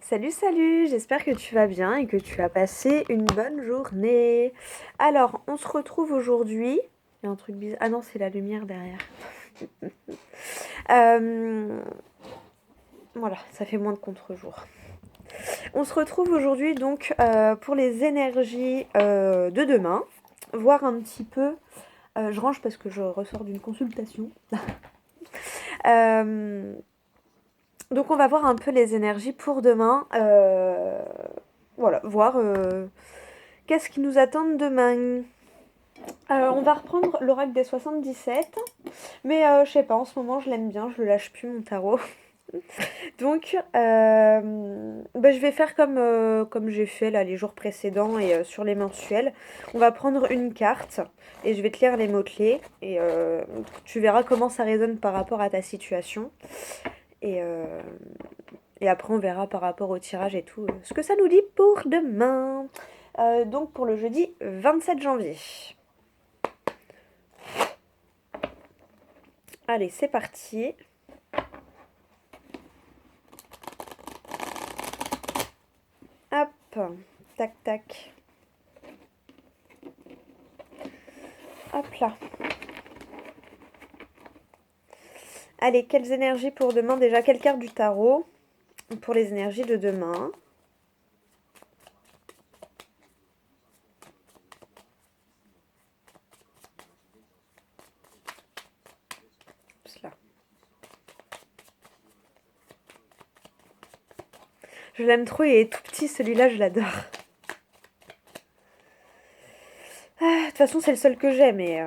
Salut, salut, j'espère que tu vas bien et que tu as passé une bonne journée. Alors, on se retrouve aujourd'hui. Il y a un truc bizarre. Ah non, c'est la lumière derrière. Euh, Voilà, ça fait moins de contre-jour. On se retrouve aujourd'hui donc pour les énergies de demain. Voir un petit peu. Je range parce que je ressors d'une consultation. Euh, donc, on va voir un peu les énergies pour demain. Voilà, voir qu'est-ce qui nous attend demain. On va reprendre l'oracle des 77. Mais je sais pas, en ce moment je l'aime bien, je le lâche plus mon tarot. Donc je vais faire comme j'ai fait là les jours précédents et sur les mensuels. On va prendre une carte et je vais te lire les mots-clés. Et tu verras comment ça résonne par rapport à ta situation. Et, euh, et après on verra par rapport au tirage et tout ce que ça nous dit pour demain. Donc pour le jeudi 27 janvier. Allez, c'est parti. Hop, tac tac. Hop là. Allez, quelles énergies pour demain? Déjà, quelle carte du tarot pour les énergies de demain? Là. Je l'aime trop, il est tout petit celui-là, je l'adore. De toute façon, c'est le seul que j'ai, mais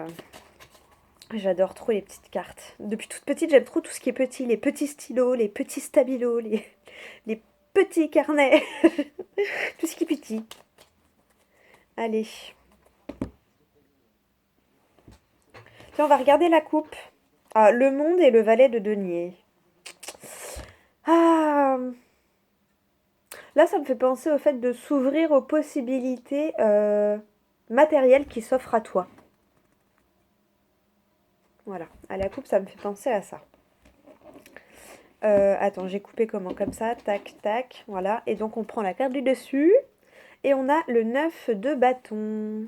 j'adore trop les petites cartes. Depuis toute petite, j'aime trop tout ce qui est petit. Les petits stylos, les petits stabilos, les petits carnets. Tout ce qui est petit. Allez. Tiens, on va regarder la coupe. Ah, le monde et le valet de denier. Ah, là, ça me fait penser au fait de s'ouvrir aux possibilités matérielles qui s'offrent à toi. Voilà, à la coupe, ça me fait penser à ça. Attends, j'ai coupé comment? Comme ça, tac, tac, voilà. Et donc, on prend la carte du dessus. Et on a le 9 de bâton.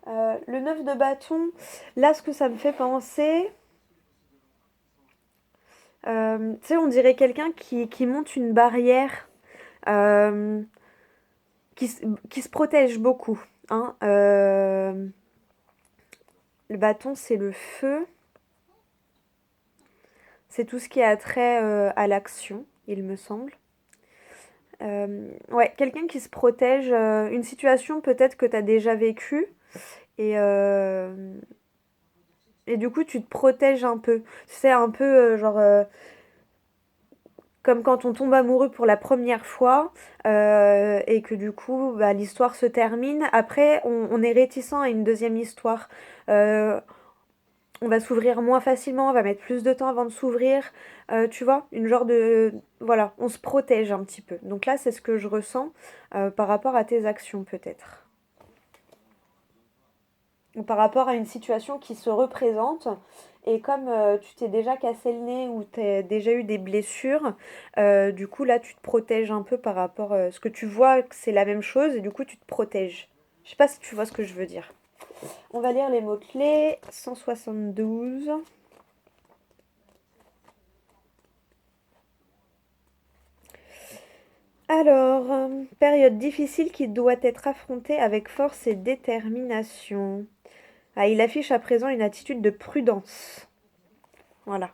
Le 9 de bâton, là, ce que ça me fait penser... tu sais, on dirait quelqu'un qui monte une barrière, euh, qui se protège beaucoup. Hein. Le bâton, c'est le feu. C'est tout ce qui a trait à l'action, il me semble. Ouais, quelqu'un qui se protège, une situation peut-être que tu as déjà vécue, et, euh, et du coup tu te protèges un peu. C'est un peu genre comme quand on tombe amoureux pour la première fois et que du coup bah, l'histoire se termine. Après on est réticent à une deuxième histoire. Euh, on va s'ouvrir moins facilement, on va mettre plus de temps avant de s'ouvrir. Tu vois, une genre de... Voilà, on se protège un petit peu. Donc là, c'est ce que je ressens par rapport à tes actions peut-être. Ou par rapport à une situation qui se représente. Et comme tu t'es déjà cassé le nez ou tu as déjà eu des blessures, du coup là, tu te protèges un peu par rapport à ce que tu vois que c'est la même chose et du coup, tu te protèges. Je sais pas si tu vois ce que je veux dire. On va lire les mots-clés. 172. Alors, période difficile qui doit être affrontée avec force et détermination. Ah, il affiche à présent une attitude de prudence. Voilà.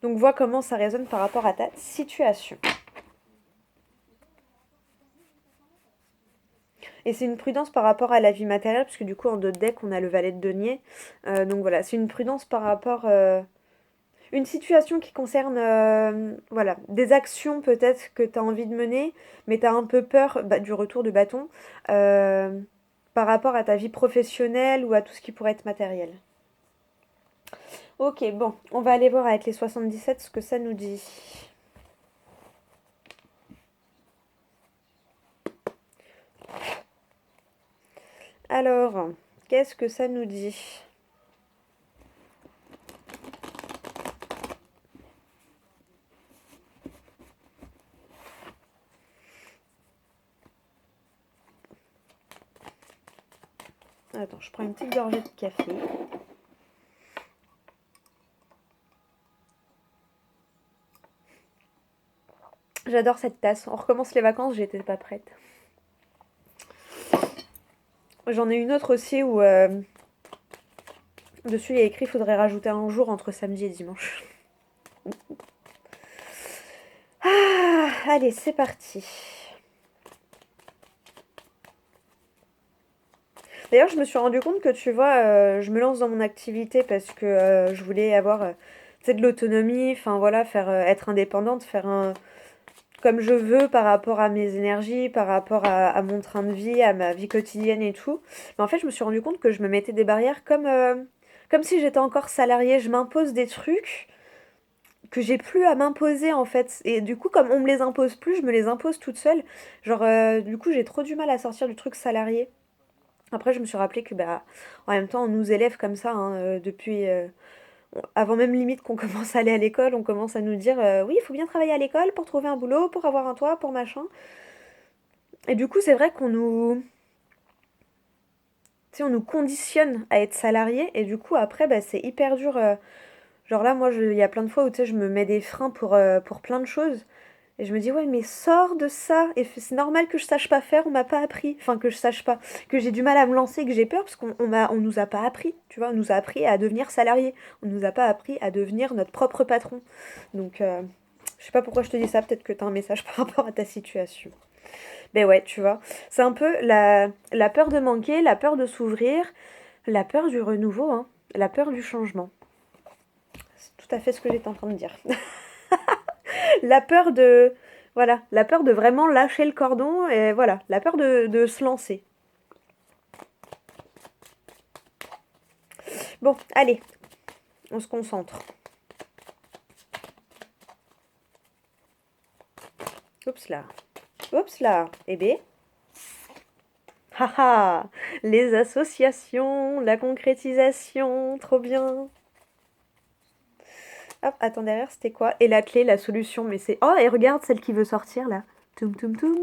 Donc, vois comment ça résonne par rapport à ta situation. Et c'est une prudence par rapport à la vie matérielle, parce que du coup, en deux decks, on a le valet de denier. Donc voilà, c'est une prudence par rapport... une situation qui concerne voilà, des actions peut-être que tu as envie de mener, mais tu as un peu peur du retour de bâton par rapport à ta vie professionnelle ou à tout ce qui pourrait être matériel. Ok, bon, on va aller voir avec les 77 ce que ça nous dit. Alors, qu'est-ce que ça nous dit? Attends, je prends une petite gorgée de café. J'adore cette tasse. On recommence les vacances, j'étais pas prête. J'en ai une autre aussi où dessus il y a écrit faudrait rajouter un jour entre samedi et dimanche. Ah, allez, c'est parti. D'ailleurs, je me suis rendu compte que tu vois, je me lance dans mon activité parce que je voulais avoir de l'autonomie, enfin voilà, être indépendante, faire un comme je veux par rapport à mes énergies, par rapport à mon train de vie, à ma vie quotidienne et tout. Mais en fait, je me suis rendu compte que je me mettais des barrières comme si j'étais encore salariée. Je m'impose des trucs que j'ai plus à m'imposer en fait. Et du coup, comme on me les impose plus, je me les impose toute seule. Genre, du coup, j'ai trop du mal à sortir du truc salarié. Après, je me suis rappelé que, bah, en même temps, on nous élève comme ça, hein, depuis, avant même limite qu'on commence à aller à l'école, on commence à nous dire, oui, il faut bien travailler à l'école pour trouver un boulot, pour avoir un toit, pour machin. Et du coup, c'est vrai tu sais, on nous conditionne à être salarié, et du coup, après, bah, c'est hyper dur. Genre là, moi, il y a plein de fois où, tu sais, je me mets des freins pour plein de choses. Et je me dis, ouais, mais sors de ça. Et c'est normal que je sache pas faire, on m'a pas appris. Enfin, que je sache pas. Que j'ai du mal à me lancer, que j'ai peur, parce on nous a pas appris. Tu vois, on nous a appris à devenir salarié. On nous a pas appris à devenir notre propre patron. Donc, je sais pas pourquoi je te dis ça. Peut-être que t'as un message par rapport à ta situation. Ben ouais, tu vois. C'est un peu la peur de manquer, la peur de s'ouvrir, la peur du renouveau, hein, la peur du changement. C'est tout à fait ce que j'étais en train de dire. La peur de... Voilà, la peur de vraiment lâcher le cordon et voilà, la peur de se lancer. Bon, allez, on se concentre. Oups là. Oups là. Eh bien. Haha, les associations, la concrétisation, trop bien. Hop, attends, derrière, c'était quoi? Et la clé, la solution, mais c'est... Oh, et regarde celle qui veut sortir, là. Toum, toum, toum.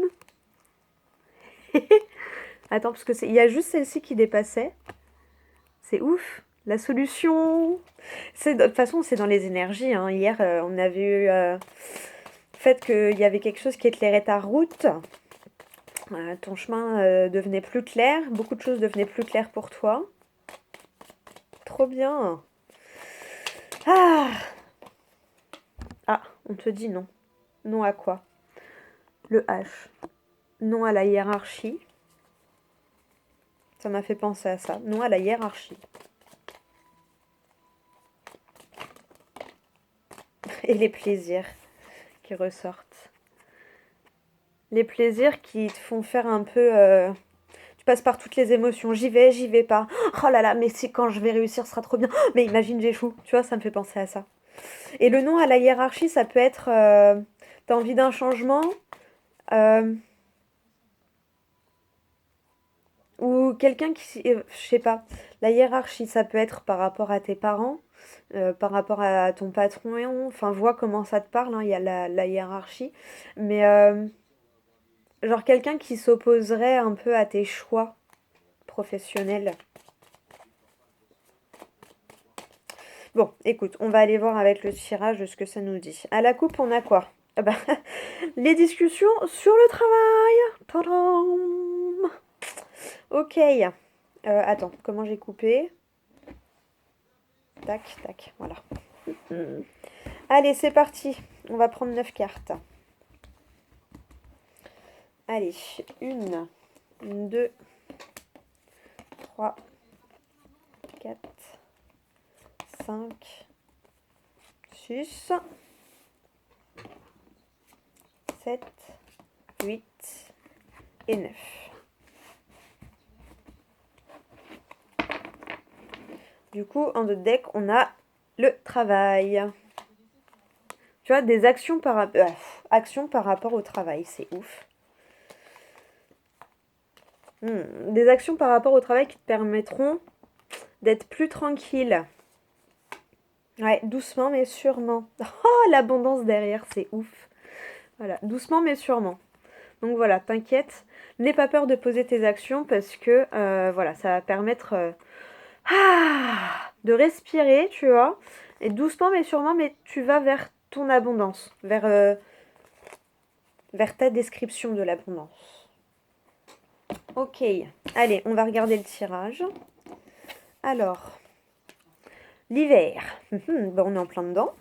Attends, parce que il y a juste celle-ci qui dépassait. C'est ouf. La solution. De toute façon, c'est dans les énergies, hein. Hier, on avait eu le fait qu'il y avait quelque chose qui éclairait ta route. Ton chemin devenait plus clair. Beaucoup de choses devenaient plus claires pour toi. Trop bien. Ah, ah, on te dit non. Non à quoi? Le H. Non à la hiérarchie. Ça m'a fait penser à ça. Non à la hiérarchie. Et les plaisirs qui ressortent. Les plaisirs qui te font faire un peu... tu passes par toutes les émotions. J'y vais pas. Oh là là, mais si quand je vais réussir, ce sera trop bien. Mais imagine, j'échoue. Tu vois, ça me fait penser à ça. Et le non à la hiérarchie, ça peut être... t'as envie d'un changement euh, ou quelqu'un qui... je sais pas. La hiérarchie, ça peut être par rapport à tes parents, par rapport à ton patron. Enfin, vois comment ça te parle, hein, il y a la hiérarchie. Mais genre quelqu'un qui s'opposerait un peu à tes choix professionnels. Bon, écoute, on va aller voir avec le tirage de ce que ça nous dit. À la coupe, on a quoi? Ah bah, les discussions sur le travail. Tadam! Ok. Attends, comment j'ai coupé? Tac, tac, voilà. Allez, c'est parti. On va prendre 9 cartes. Allez, 1, 2, 3, 4, 5, 6, 7, 8 et 9. Du coup, en deux deck, on a le travail. Tu vois, des actions actions par rapport au travail, c'est ouf. Des actions par rapport au travail qui te permettront d'être plus tranquille. Ouais, doucement mais sûrement. Oh, l'abondance derrière, c'est ouf. Voilà, doucement mais sûrement. Donc voilà, t'inquiète, n'aie pas peur de poser tes actions parce que voilà, ça va permettre de respirer, tu vois. Et doucement mais sûrement, mais tu vas vers ton abondance, vers ta description de l'abondance. Ok, allez, on va regarder le tirage. Alors, l'hiver. Bon, on est en plein dedans.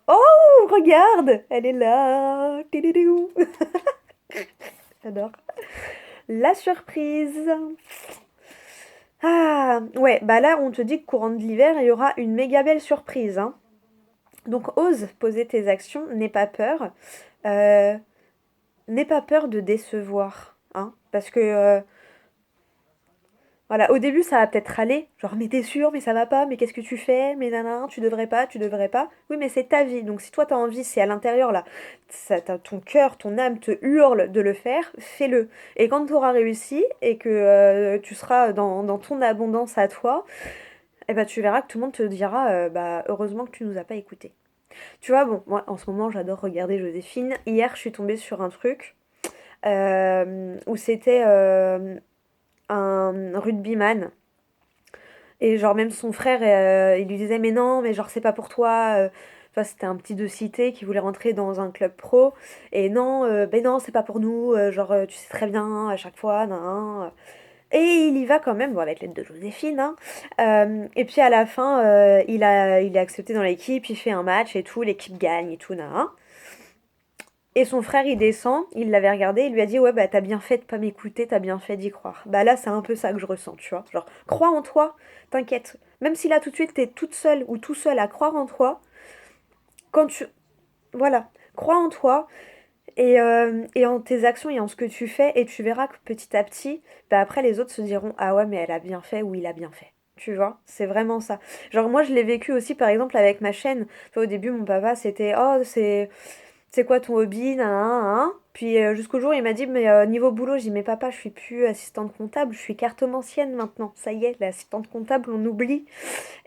Oh, regarde, elle est là. Tididou. J'adore. La surprise. Ah, ouais, bah là, on te dit que courant de l'hiver, il y aura une méga belle surprise, hein. Donc, ose poser tes actions, n'aie pas peur. Euh, N'aie pas peur de décevoir, hein. Parce que, voilà, au début, ça va peut-être aller. Genre, mais t'es sûr, mais ça va pas, mais qu'est-ce que tu fais? Mais nanana, tu devrais pas, tu devrais pas. Oui, mais c'est ta vie. Donc, si toi, t'as envie, c'est à l'intérieur, là. Ton cœur, ton âme te hurle de le faire, fais-le. Et quand tu auras réussi et que tu seras dans ton abondance à toi, eh ben, tu verras que tout le monde te dira bah, heureusement que tu nous as pas écoutés. Tu vois, bon, moi, en ce moment, j'adore regarder Joséphine. Hier, je suis tombée sur un truc où c'était un rugbyman. Et genre même son frère, il lui disait mais non, mais genre c'est pas pour toi. Enfin, c'était un petit de cité qui voulait rentrer dans un club pro. Et non, ben non, c'est pas pour nous. Genre tu sais très bien à chaque fois. Nan, nan. Et il y va quand même, bon, avec l'aide de Joséphine. Hein. Et puis à la fin, il est accepté dans l'équipe, il fait un match et tout, l'équipe gagne et tout. Nan, nan. Et son frère, il descend, il l'avait regardé, il lui a dit ouais bah t'as bien fait de pas m'écouter, t'as bien fait d'y croire. Bah là c'est un peu ça que je ressens, tu vois. Genre crois en toi, t'inquiète. Même si là tout de suite t'es toute seule ou tout seul à croire en toi, quand tu... Voilà, crois en toi et en tes actions et en ce que tu fais et tu verras que petit à petit, bah après les autres se diront ah ouais mais elle a bien fait ou il a bien fait. Tu vois, c'est vraiment ça. Genre moi je l'ai vécu aussi par exemple avec ma chaîne. Enfin, au début mon papa c'était oh c'est quoi ton hobby, nan. Puis jusqu'au jour, il m'a dit, mais niveau boulot, j'ai dit, mais papa, je suis plus assistante comptable, je suis cartomancienne maintenant. Ça y est, l'assistante comptable, on oublie.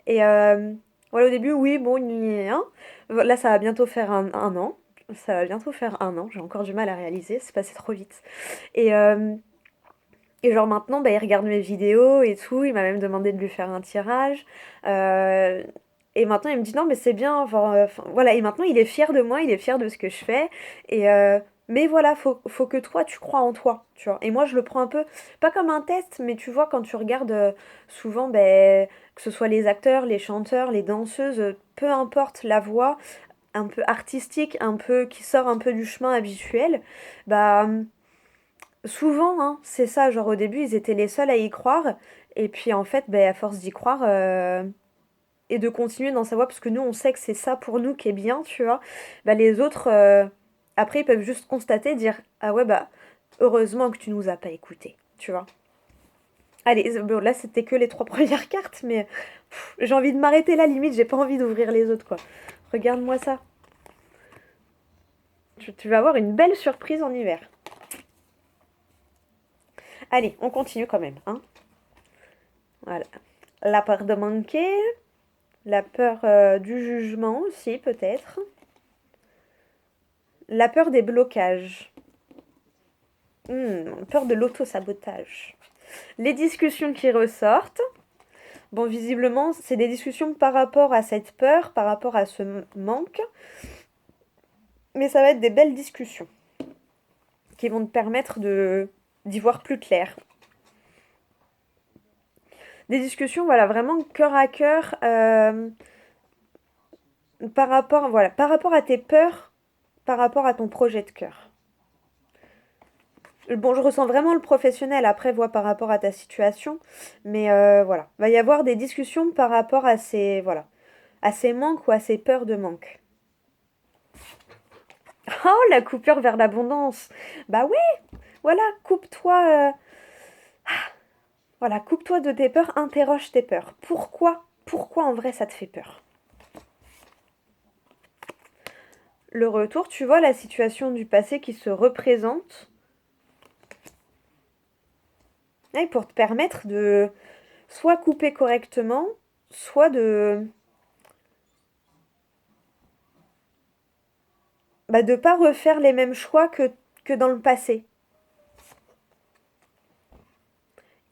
Et voilà, au début, oui, bon, hein. Là, ça va bientôt faire un an. Ça va bientôt faire un an, j'ai encore du mal à réaliser, c'est passé trop vite. Et, euh, et genre maintenant, bah, il regarde mes vidéos et tout, il m'a même demandé de lui faire un tirage. Euh, et maintenant, il me dit non, mais c'est bien. Enfin, voilà, et maintenant, il est fier de moi, il est fier de ce que je fais. Et mais voilà, faut que toi, tu crois en toi, tu vois. Et moi, je le prends un peu, pas comme un test, mais tu vois, quand tu regardes souvent, ben, que ce soit les acteurs, les chanteurs, les danseuses, peu importe la voix, un peu artistique, un peu qui sort un peu du chemin habituel, bah. Souvent, hein, c'est ça, genre au début, ils étaient les seuls à y croire, et puis en fait, ben, à force d'y croire, et de continuer dans sa voie, parce que nous, on sait que c'est ça pour nous qui est bien, tu vois, bah, les autres, après, ils peuvent juste constater, dire, ah ouais, bah, heureusement que tu nous as pas écoutés, tu vois. Allez, bon, là, c'était que les trois premières cartes, mais j'ai envie de m'arrêter là, limite, j'ai pas envie d'ouvrir les autres, quoi. Regarde-moi ça. Tu vas avoir une belle surprise en hiver. Allez, on continue quand même, hein. Voilà. La peur de manquer, la peur du jugement aussi, peut-être. La peur des blocages. Peur de l'auto-sabotage. Les discussions qui ressortent. Bon, visiblement, c'est des discussions par rapport à cette peur, par rapport à ce manque. Mais ça va être des belles discussions qui vont te permettre d'y voir plus clair. Des discussions, voilà, vraiment cœur à cœur par rapport à tes peurs, par rapport à ton projet de cœur. Bon, je ressens vraiment le professionnel, après, vois par rapport à ta situation, mais voilà. Va y avoir des discussions par rapport à voilà, à ces manques ou à ces peurs de manque. Oh, la coupure vers l'abondance. Bah ouais, voilà, coupe-toi, voilà, coupe-toi de tes peurs, interroge tes peurs. Pourquoi en vrai ça te fait peur? Le retour, tu vois la situation du passé qui se représente, et pour te permettre de soit couper correctement, soit de pas refaire les mêmes choix que que dans le passé.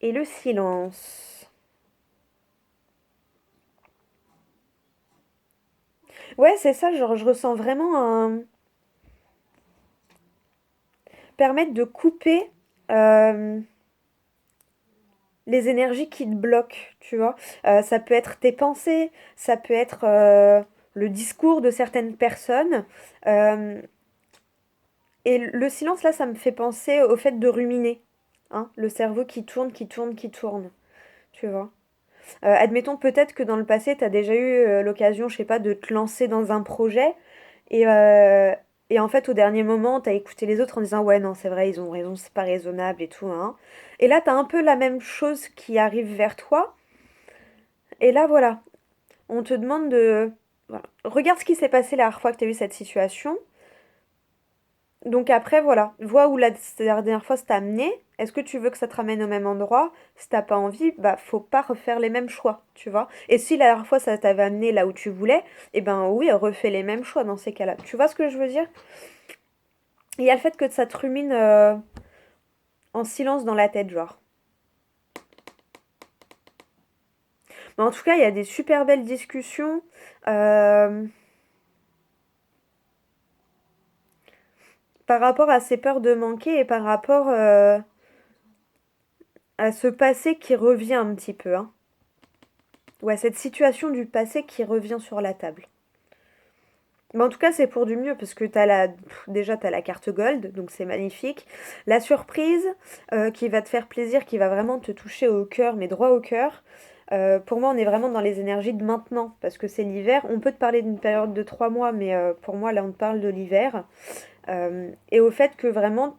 Et le silence. Ouais, c'est ça, genre je ressens vraiment un... permettre de couper les énergies qui te bloquent, tu vois. Ça peut être tes pensées, ça peut être le discours de certaines personnes. Euh, et le silence, là, ça me fait penser au fait de ruminer. Hein, le cerveau qui tourne, qui tourne, qui tourne, tu vois. Admettons peut-être que dans le passé, tu as déjà eu l'occasion, je sais pas, de te lancer dans un projet et, euh, et en fait, au dernier moment, tu as écouté les autres en disant ouais, non, c'est vrai, ils ont raison, c'est pas raisonnable et tout, hein. Et là, tu as un peu la même chose qui arrive vers toi. Et là, voilà, on te demande de... voilà. Regarde ce qui s'est passé la dernière fois que tu as eu cette situation. Donc après, voilà, vois où la dernière fois ça t'a amené. Est-ce que tu veux que ça te ramène au même endroit? Si t'as pas envie, bah faut pas refaire les mêmes choix, tu vois. Et si la dernière fois ça t'avait amené là où tu voulais, eh ben oui, refais les mêmes choix dans ces cas-là. Tu vois ce que je veux dire? Il y a le fait que ça te rumine en silence dans la tête, genre. Mais en tout cas, il y a des super belles discussions. euh, Par rapport à ces peurs de manquer et par rapport à ce passé qui revient un petit peu, hein. Ouais, cette situation du passé qui revient sur la table. Mais en tout cas, c'est pour du mieux parce que déjà t'as la carte gold, donc c'est magnifique. La surprise qui va te faire plaisir, qui va vraiment te toucher au cœur, mais droit au cœur. Pour moi, on est vraiment dans les énergies de maintenant parce que c'est l'hiver. On peut te parler d'une période de 3 mois, mais pour moi, là, on te parle de l'hiver. Et au fait que vraiment,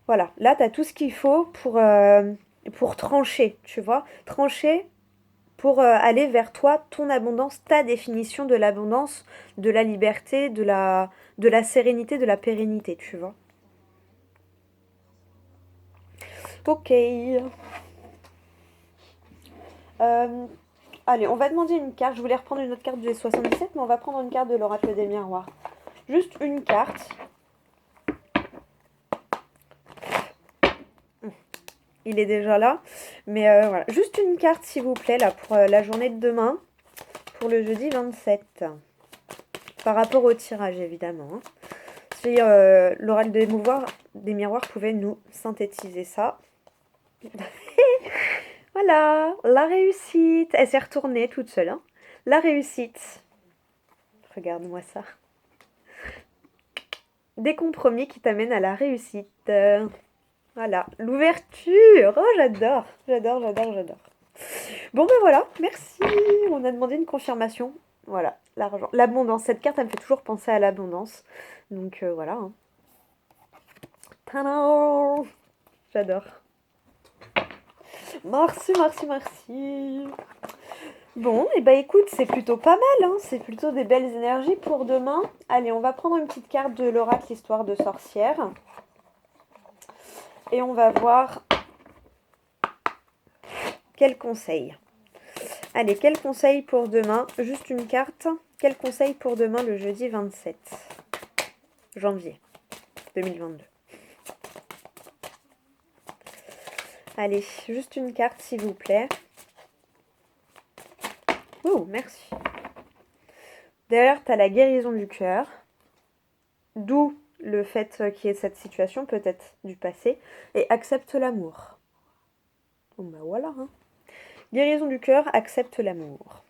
voilà, là, t'as tout ce qu'il faut pour trancher, tu vois. Trancher pour aller vers toi, ton abondance, ta définition de l'abondance, de la liberté, de la sérénité, de la pérennité, tu vois. Ok. Euh, Allez, on va demander une carte. Je voulais reprendre une autre carte du 77, mais on va prendre une carte de l'oracle des miroirs. Juste une carte. Il est déjà là. Mais voilà, juste une carte, s'il vous plaît, là, pour la journée de demain, pour le jeudi 27. Par rapport au tirage, évidemment, hein. Si l'oracle des miroirs pouvait nous synthétiser ça. Voilà, la réussite. Elle s'est retournée toute seule, hein. La réussite. Regarde-moi ça. Des compromis qui t'amènent à la réussite. Voilà, l'ouverture. Oh, j'adore, j'adore, j'adore, j'adore. Bon, ben voilà, merci. On a demandé une confirmation. Voilà, l'argent. L'abondance. Cette carte, elle me fait toujours penser à l'abondance. Donc voilà, hein. Tadam. J'adore. Merci, merci, merci. Bon, et bah écoute, c'est plutôt pas mal, hein. C'est plutôt des belles énergies pour demain. Allez, on va prendre une petite carte de l'oracle histoire de sorcière. Et on va voir quel conseil. Allez, quel conseil pour demain? Juste une carte. Quel conseil pour demain le jeudi 27 janvier 2022? Allez, juste une carte s'il vous plaît. Oh, merci. Derrière, tu as la guérison du cœur. D'où le fait qu'il y ait cette situation, peut-être du passé. Et accepte l'amour. Bon bah voilà, hein. Guérison du cœur, accepte l'amour.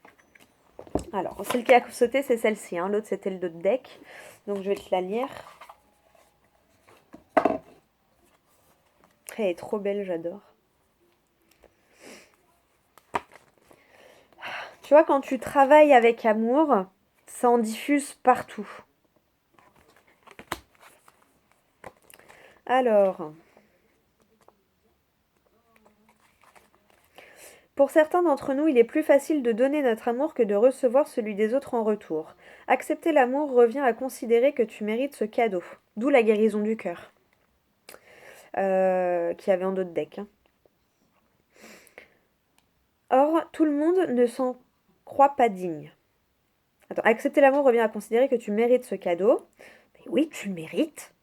Alors, celle qui a sauté, c'est celle-ci, hein. L'autre, c'était le dos de deck. Donc, je vais te la lire. Elle est trop belle, j'adore. Tu vois, quand tu travailles avec amour, ça en diffuse partout. Alors, pour certains d'entre nous, il est plus facile de donner notre amour que de recevoir celui des autres en retour. Accepter l'amour revient à considérer que tu mérites ce cadeau. D'où la guérison du cœur, qui avait en dos de deck, hein. Or, tout le monde ne s'en croit pas digne. Attends, accepter l'amour revient à considérer que tu mérites ce cadeau. Mais oui, tu le mérites.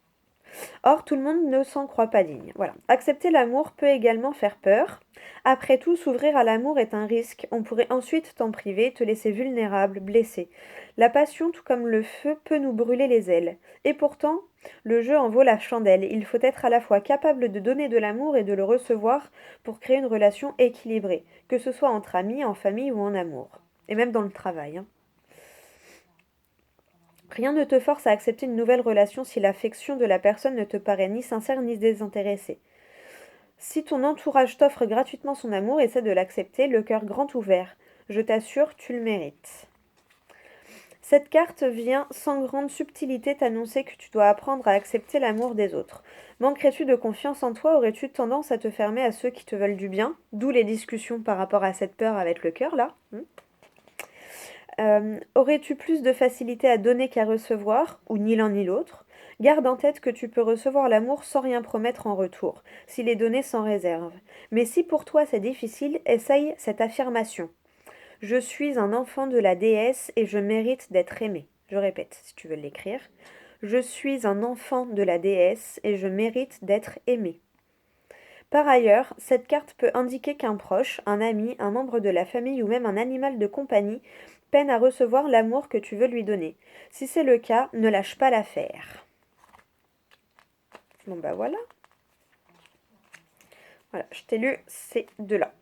Or, tout le monde ne s'en croit pas digne. Voilà. Accepter l'amour peut également faire peur. Après tout, s'ouvrir à l'amour est un risque. On pourrait ensuite t'en priver, te laisser vulnérable, blessé. La passion, tout comme le feu, peut nous brûler les ailes. Et pourtant, le jeu en vaut la chandelle. Il faut être à la fois capable de donner de l'amour et de le recevoir pour créer une relation équilibrée, que ce soit entre amis, en famille ou en amour. Et même dans le travail, hein. Rien ne te force à accepter une nouvelle relation si l'affection de la personne ne te paraît ni sincère ni désintéressée. Si ton entourage t'offre gratuitement son amour, essaie de l'accepter, le cœur grand ouvert. Je t'assure, tu le mérites. Cette carte vient sans grande subtilité t'annoncer que tu dois apprendre à accepter l'amour des autres. Manquerais-tu de confiance en toi? Aurais-tu tendance à te fermer à ceux qui te veulent du bien? D'où les discussions par rapport à cette peur avec le cœur là. Aurais-tu plus de facilité à donner qu'à recevoir, ou ni l'un ni l'autre? Garde en tête que tu peux recevoir l'amour sans rien promettre en retour, s'il est donné sans réserve. Mais si pour toi c'est difficile, essaye cette affirmation. Je suis un enfant de la déesse et je mérite d'être aimé. Je répète, si tu veux l'écrire. Je suis un enfant de la déesse et je mérite d'être aimé. Par ailleurs, cette carte peut indiquer qu'un proche, un ami, un membre de la famille ou même un animal de compagnie peine à recevoir l'amour que tu veux lui donner. Si c'est le cas, ne lâche pas l'affaire. Bon bah voilà. Voilà, je t'ai lu ces deux-là.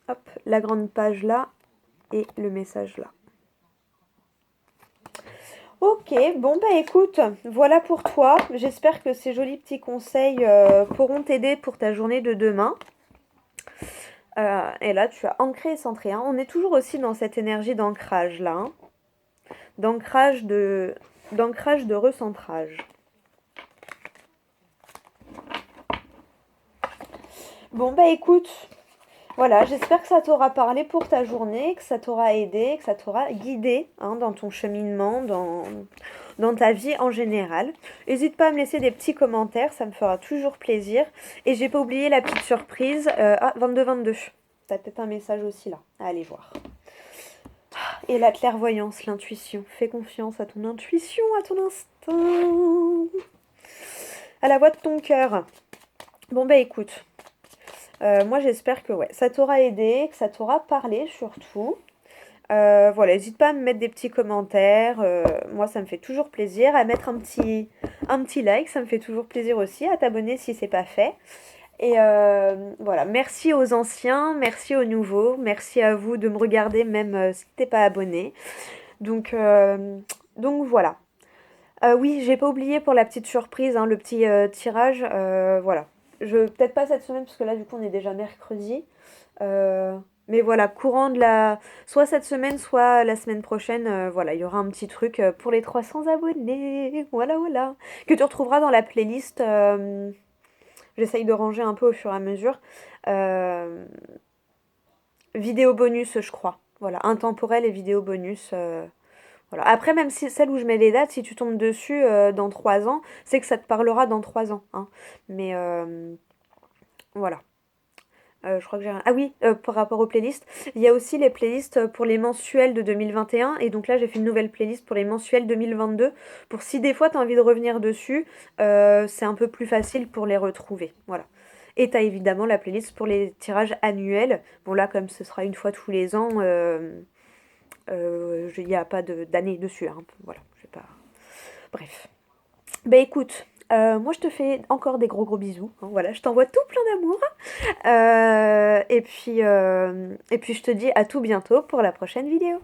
Hop, la grande page là et le message là. Ok, bon bah écoute, voilà pour toi. J'espère que ces jolis petits conseils pourront t'aider pour ta journée de demain. Et là, tu as ancré et centré, hein. On est toujours aussi dans cette énergie d'ancrage là, hein. D'ancrage de recentrage. Bon bah écoute, voilà, j'espère que ça t'aura parlé pour ta journée, que ça t'aura aidé, que ça t'aura guidé, hein, dans ton cheminement, dans ta vie en général. N'hésite pas à me laisser des petits commentaires, ça me fera toujours plaisir. Et j'ai pas oublié la petite surprise. 22-22. T'as peut-être un message aussi là, à aller voir. Et la clairvoyance, l'intuition. Fais confiance à ton intuition, à ton instinct. À la voix de ton cœur. Bon bah écoute, moi j'espère que ouais, ça t'aura aidé, que ça t'aura parlé surtout. Voilà, n'hésite pas à me mettre des petits commentaires. Moi, ça me fait toujours plaisir. À mettre un petit like, ça me fait toujours plaisir aussi. À t'abonner si c'est pas fait. Et voilà, merci aux anciens, merci aux nouveaux. Merci à vous de me regarder même si t'es pas abonné. Donc voilà. Oui, j'ai pas oublié pour la petite surprise, hein, le petit tirage. Voilà. Peut-être pas cette semaine, parce que là, du coup, on est déjà mercredi. Mais voilà, courant de la... Soit cette semaine, soit la semaine prochaine, voilà, il y aura un petit truc pour les 300 abonnés. Voilà, voilà. Que tu retrouveras dans la playlist. J'essaye de ranger un peu au fur et à mesure. Vidéo bonus, je crois. Voilà, intemporel et vidéo bonus. Voilà. Après, même si celle où je mets les dates, si tu tombes dessus dans 3 ans, c'est que ça te parlera dans 3 ans, hein. Mais voilà. Je crois que j'ai rien. Ah oui, par rapport aux playlists, il y a aussi les playlists pour les mensuels de 2021. Et donc là, j'ai fait une nouvelle playlist pour les mensuels 2022. Pour si des fois tu as envie de revenir dessus, c'est un peu plus facile pour les retrouver. Voilà. Et tu as évidemment la playlist pour les tirages annuels. Bon là, comme ce sera une fois tous les ans, il n'y a pas d'année dessus, hein. Voilà, je sais pas. Bref. Bah écoute, moi je te fais encore des gros gros bisous, hein. Voilà, je t'envoie tout plein d'amour. Et puis je te dis à tout bientôt pour la prochaine vidéo.